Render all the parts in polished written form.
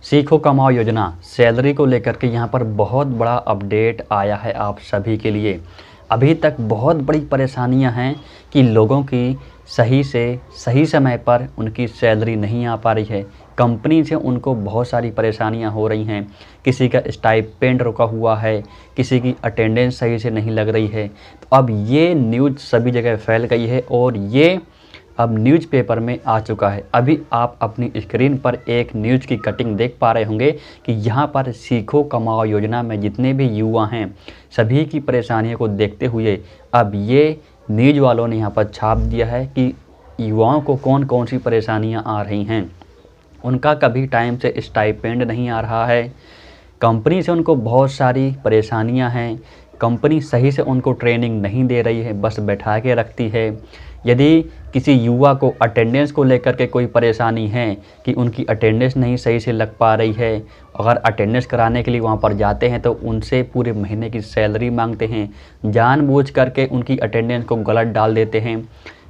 सीखो कमाओ योजना सैलरी को लेकर के यहाँ पर बहुत बड़ा अपडेट आया है आप सभी के लिए। अभी तक बहुत बड़ी परेशानियाँ हैं कि लोगों की सही से सही समय पर उनकी सैलरी नहीं आ पा रही है। कंपनी से उनको बहुत सारी परेशानियाँ हो रही हैं। किसी का स्टाइपेंड रुका हुआ है, किसी की अटेंडेंस सही से नहीं लग रही है। तो अब ये न्यूज़ सभी जगह फैल गई है और ये अब न्यूज़पेपर में आ चुका है। अभी आप अपनी स्क्रीन पर एक न्यूज़ की कटिंग देख पा रहे होंगे कि यहाँ पर सीखो कमाओ योजना में जितने भी युवा हैं सभी की परेशानियों को देखते हुए अब ये न्यूज़ वालों ने यहाँ पर छाप दिया है कि युवाओं को कौन कौन सी परेशानियाँ आ रही हैं। उनका कभी टाइम से स्टाइपेंड नहीं आ रहा है, कंपनी से उनको बहुत सारी परेशानियां हैं, कंपनी सही से उनको ट्रेनिंग नहीं दे रही है, बस बैठा के रखती है। यदि किसी युवा को अटेंडेंस को लेकर के कोई परेशानी है कि उनकी अटेंडेंस नहीं सही से लग पा रही है, अगर अटेंडेंस कराने के लिए वहाँ पर जाते हैं तो उनसे पूरे महीने की सैलरी मांगते हैं, जानबूझ करके उनकी अटेंडेंस को गलत डाल देते हैं।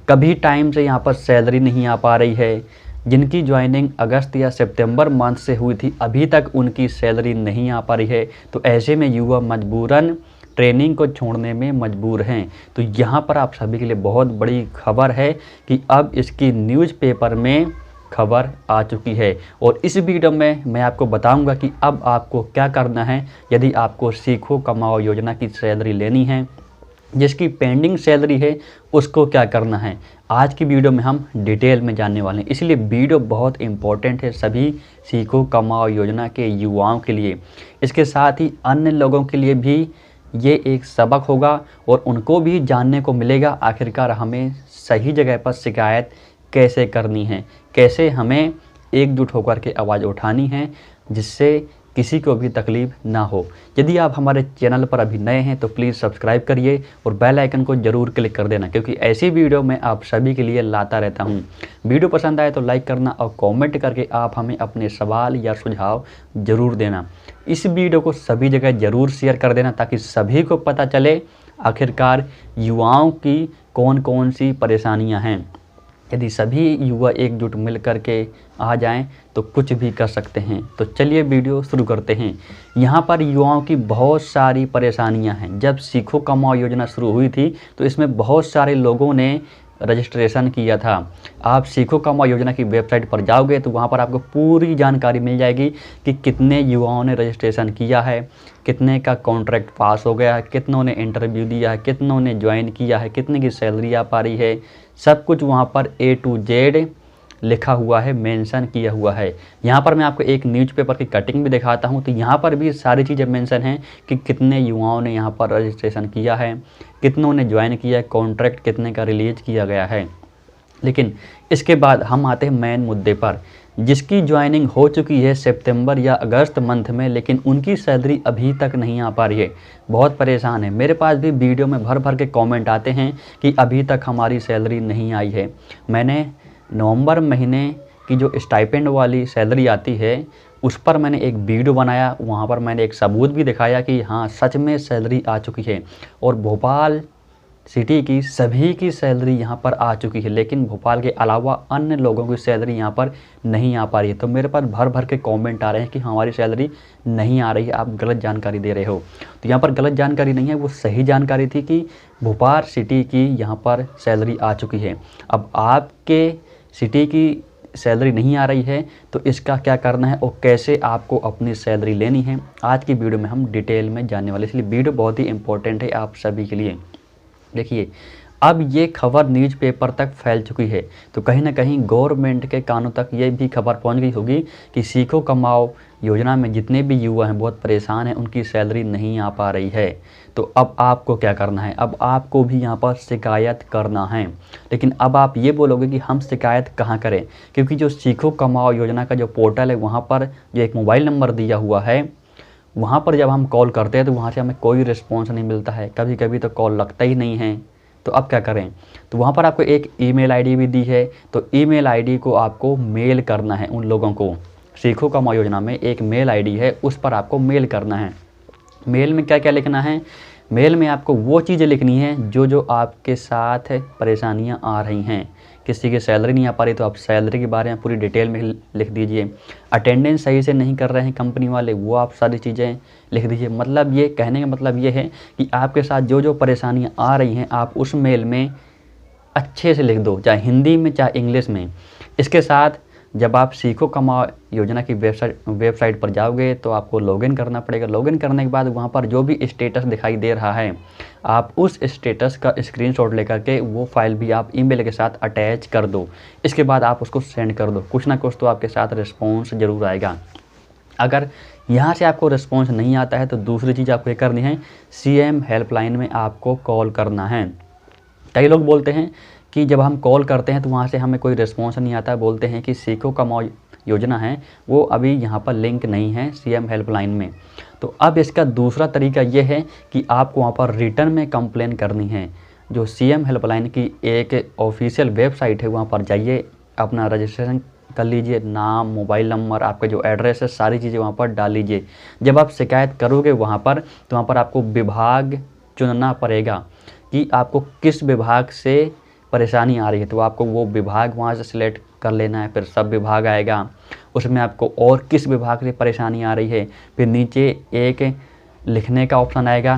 कभी टाइम से यहाँ पर सैलरी नहीं आ पा रही है। जिनकी ज्वाइनिंग अगस्त या सितंबर मंथ से हुई थी अभी तक उनकी सैलरी नहीं आ पा रही है। तो ऐसे में युवा मजबूरन ट्रेनिंग को छोड़ने में मजबूर हैं। तो यहाँ पर आप सभी के लिए बहुत बड़ी खबर है कि अब इसकी न्यूज़पेपर में खबर आ चुकी है और इस वीडियो में मैं आपको बताऊंगा कि अब आपको क्या करना है यदि आपको सीखो कमाओ योजना की सैलरी लेनी है। जिसकी पेंडिंग सैलरी है उसको क्या करना है, आज की वीडियो में हम डिटेल में जानने वाले हैं। इसलिए वीडियो बहुत इम्पोर्टेंट है सभी सीखो कमाओ योजना के युवाओं के लिए। इसके साथ ही अन्य लोगों के लिए भी ये एक सबक होगा और उनको भी जानने को मिलेगा आखिरकार हमें सही जगह पर शिकायत कैसे करनी है, कैसे हमें एकजुट होकर के आवाज़ उठानी है जिससे किसी को भी तकलीफ़ ना हो। यदि आप हमारे चैनल पर अभी नए हैं तो प्लीज़ सब्सक्राइब करिए और बेल आइकन को ज़रूर क्लिक कर देना क्योंकि ऐसी वीडियो मैं आप सभी के लिए लाता रहता हूं। वीडियो पसंद आए तो लाइक करना और कमेंट करके आप हमें अपने सवाल या सुझाव ज़रूर देना। इस वीडियो को सभी जगह ज़रूर शेयर कर देना ताकि सभी को पता चले आखिरकार युवाओं की कौन कौन सी परेशानियाँ हैं। यदि सभी युवा एकजुट मिल कर के आ जाएं तो कुछ भी कर सकते हैं। तो चलिए वीडियो शुरू करते हैं। यहाँ पर युवाओं की बहुत सारी परेशानियाँ हैं। जब सीखो कमाओ योजना शुरू हुई थी तो इसमें बहुत सारे लोगों ने रजिस्ट्रेशन किया था। आप सीखो कमाओ योजना की वेबसाइट पर जाओगे तो वहाँ पर आपको पूरी जानकारी मिल जाएगी कि कितने युवाओं ने रजिस्ट्रेशन किया है, कितने का कॉन्ट्रैक्ट पास हो गया है, कितनों ने इंटरव्यू दिया है, कितनों ने ज्वाइन किया है, कितने की सैलरी आ पा रही है। सब कुछ वहाँ पर A to Z लिखा हुआ है, मेंशन किया हुआ है। यहाँ पर मैं आपको एक न्यूज़पेपर की कटिंग भी दिखाता हूँ तो यहाँ पर भी सारी चीज़ें मेंशन हैं कि कितने युवाओं ने यहाँ पर रजिस्ट्रेशन किया है, कितनों ने ज्वाइन किया है, कॉन्ट्रैक्ट कितने का रिलीज किया गया है। लेकिन इसके बाद हम आते हैं मेन मुद्दे पर। जिसकी ज्वाइनिंग हो चुकी है सितंबर या अगस्त मंथ में लेकिन उनकी सैलरी अभी तक नहीं आ पा रही है, बहुत परेशान है। मेरे पास भी वीडियो में भर भर के कमेंट आते हैं कि अभी तक हमारी सैलरी नहीं आई है। मैंने नवंबर महीने की जो स्टाइपेंड वाली सैलरी आती है उस पर मैंने एक वीडियो बनाया, वहाँ पर मैंने एक सबूत भी दिखाया कि हाँ सच में सैलरी आ चुकी है और भोपाल सिटी की सभी की सैलरी यहाँ पर आ चुकी है। लेकिन भोपाल के अलावा अन्य लोगों की सैलरी यहाँ पर नहीं आ पा रही है। तो मेरे पास भर भर के कमेंट आ रहे हैं कि हमारी सैलरी नहीं आ रही है, आप गलत जानकारी दे रहे हो। तो यहाँ पर गलत जानकारी नहीं है, वो सही जानकारी थी कि भोपाल सिटी की यहाँ पर सैलरी आ चुकी है। अब आपके सिटी की सैलरी नहीं आ रही है तो इसका क्या करना है और कैसे आपको अपनी सैलरी लेनी है, आज की वीडियो में हम डिटेल में जानने वाले। इसलिए वीडियो बहुत ही इंपॉर्टेंट है आप सभी के लिए। देखिए अब ये खबर न्यूज़पेपर तक फैल चुकी है तो कहीं ना कहीं गवर्नमेंट के कानों तक ये भी खबर पहुंच गई होगी कि सीखो कमाओ योजना में जितने भी युवा हैं बहुत परेशान हैं, उनकी सैलरी नहीं आ पा रही है। तो अब आपको क्या करना है, अब आपको भी यहाँ पर शिकायत करना है। लेकिन अब आप ये बोलोगे कि हम शिकायत कहाँ करें, क्योंकि जो सीखो कमाओ योजना का जो पोर्टल है वहाँ पर जो एक मोबाइल नंबर दिया हुआ है वहाँ पर जब हम कॉल करते हैं तो वहाँ से हमें कोई रिस्पॉन्स नहीं मिलता है, कभी कभी तो कॉल लगता ही नहीं है। तो अब क्या करें, तो वहाँ पर आपको एक ईमेल आईडी भी दी है, तो ईमेल आईडी को आपको मेल करना है उन लोगों को। सीखो कमाओ योजना में एक मेल आईडी है, उस पर आपको मेल करना है। मेल में क्या क्या लिखना है, मेल में आपको वो चीज़ें लिखनी है जो आपके साथ परेशानियां आ रही हैं। किसी की सैलरी नहीं आ पा रही तो आप सैलरी के बारे में पूरी डिटेल में लिख दीजिए। अटेंडेंस सही से नहीं कर रहे हैं कंपनी वाले, वो आप सारी चीज़ें लिख दीजिए। मतलब ये कहने का मतलब ये है कि आपके साथ जो जो परेशानियां आ रही हैं आप उस मेल में अच्छे से लिख दो, चाहे हिंदी में चाहे इंग्लिश में। इसके साथ जब आप सीखो कमाओ योजना की वेबसाइट पर जाओगे तो आपको लॉगिन करना पड़ेगा। लॉगिन करने के बाद वहाँ पर जो भी स्टेटस दिखाई दे रहा है आप उस स्टेटस का स्क्रीनशॉट लेकर के वो फाइल भी आप ईमेल के साथ अटैच कर दो। इसके बाद आप उसको सेंड कर दो, कुछ ना कुछ तो आपके साथ रिस्पॉन्स ज़रूर आएगा। अगर यहाँ से आपको रिस्पॉन्स नहीं आता है तो दूसरी चीज़ आपको ये करनी है, CM हेल्पलाइन में आपको कॉल करना है। कई लोग बोलते हैं कि जब हम कॉल करते हैं तो वहाँ से हमें कोई रिस्पॉन्स नहीं आता, बोलते हैं कि सीखो कमाओ योजना है वो अभी यहाँ पर लिंक नहीं है CM हेल्पलाइन में। तो अब इसका दूसरा तरीका ये है कि आपको वहाँ पर रिटर्न में कंप्लेन करनी है। जो CM हेल्पलाइन की एक ऑफिशियल वेबसाइट है वहाँ पर जाइए, अपना रजिस्ट्रेशन कर लीजिए, नाम, मोबाइल नंबर, आपका जो एड्रेस है सारी चीज़ें वहाँ पर डाल लीजिए। जब आप शिकायत करोगे वहाँ पर तो वहाँ पर आपको विभाग चुनना पड़ेगा कि आपको किस विभाग से परेशानी आ रही है, तो आपको वो विभाग वहाँ से सिलेक्ट कर लेना है। फिर सब विभाग आएगा, उसमें आपको और किस विभाग से परेशानी आ रही है, फिर नीचे एक लिखने का ऑप्शन आएगा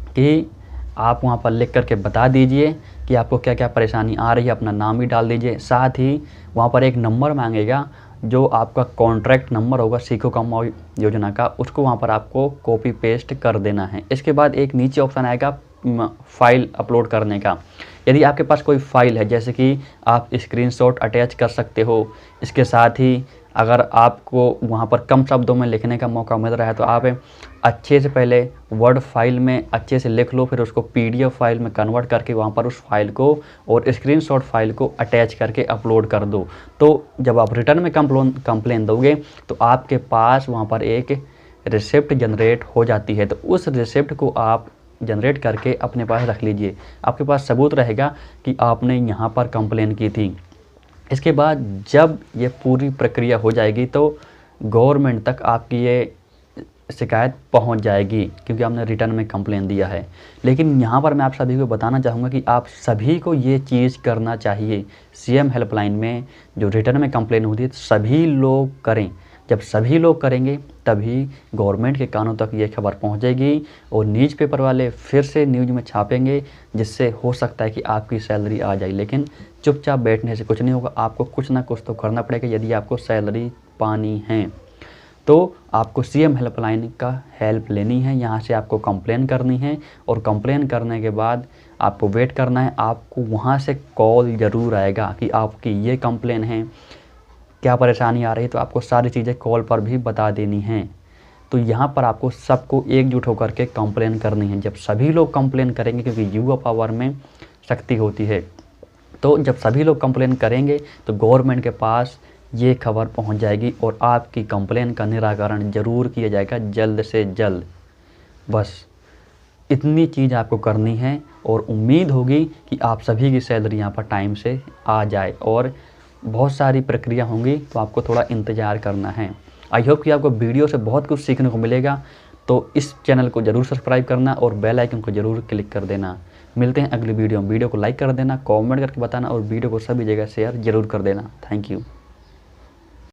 कि आप वहाँ पर लिख करके बता दीजिए कि आपको क्या क्या परेशानी आ रही है, अपना नाम भी डाल दीजिए। साथ ही वहाँ पर एक नंबर मांगेगा जो आपका कॉन्ट्रैक्ट नंबर होगा सीखो कमाओ योजना का, उसको वहाँ पर आपको कॉपी पेस्ट कर देना है। इसके बाद एक नीचे ऑप्शन आएगा फाइल अपलोड करने का। यदि आपके पास कोई फ़ाइल है जैसे कि आप स्क्रीनशॉट अटैच कर सकते हो। इसके साथ ही अगर आपको वहाँ पर कम शब्दों में लिखने का मौका मिल रहा है तो आप अच्छे से पहले वर्ड फाइल में अच्छे से लिख लो, फिर उसको PDF फाइल में कन्वर्ट करके वहाँ पर उस फाइल को और स्क्रीनशॉट फाइल को अटैच करके अपलोड कर दो। तो जब आप रिटर्न में कंप्लेन दोगे तो आपके पास वहाँ पर एक रिसिप्ट जनरेट हो जाती है। तो उस रिसिप्ट को आप जनरेट करके अपने पास रख लीजिए, आपके पास सबूत रहेगा कि आपने यहाँ पर कंप्लेन की थी। इसके बाद जब ये पूरी प्रक्रिया हो जाएगी तो गवर्नमेंट तक आपकी ये शिकायत पहुंच जाएगी क्योंकि आपने रिटर्न में कंप्लेन दिया है। लेकिन यहाँ पर मैं आप सभी को बताना चाहूँगा कि आप सभी को ये चीज़ करना चाहिए। CM हेल्पलाइन में जो रिटर्न में कंप्लेन होती है सभी लोग करें। जब सभी लोग करेंगे तभी गवर्नमेंट के कानों तक ये खबर पहुंचेगी और न्यूज़पेपर वाले फिर से न्यूज़ में छापेंगे, जिससे हो सकता है कि आपकी सैलरी आ जाए। लेकिन चुपचाप बैठने से कुछ नहीं होगा, आपको कुछ ना कुछ तो करना पड़ेगा यदि आपको सैलरी पानी है। तो आपको CM हेल्पलाइन का हेल्प लेनी है, यहाँ से आपको कंप्लेन करनी है और कंप्लेन करने के बाद आपको वेट करना है। आपको वहाँ से कॉल ज़रूर आएगा कि आपकी ये कंप्लेन है, क्या परेशानी आ रही है, तो आपको सारी चीज़ें कॉल पर भी बता देनी हैं। तो यहाँ पर आपको सबको एकजुट होकर के कंप्लेन करनी है। जब सभी लोग कंप्लेन करेंगे, क्योंकि युवा पावर में शक्ति होती है, तो जब सभी लोग कंप्लेन करेंगे तो गवर्नमेंट के पास ये खबर पहुंच जाएगी और आपकी कंप्लेन का निराकरण ज़रूर किया जाएगा जल्द से जल्द। बस इतनी चीज़ आपको करनी है और उम्मीद होगी कि आप सभी की सैलरी यहाँ पर टाइम से आ जाए। और बहुत सारी प्रक्रिया होंगी तो आपको थोड़ा इंतज़ार करना है। आई होप कि आपको वीडियो से बहुत कुछ सीखने को मिलेगा। तो इस चैनल को ज़रूर सब्सक्राइब करना और बेल आइकन को ज़रूर क्लिक कर देना। मिलते हैं अगली वीडियो में। वीडियो को लाइक कर देना, कमेंट करके बताना और वीडियो को सभी जगह शेयर ज़रूर कर देना। Thank you.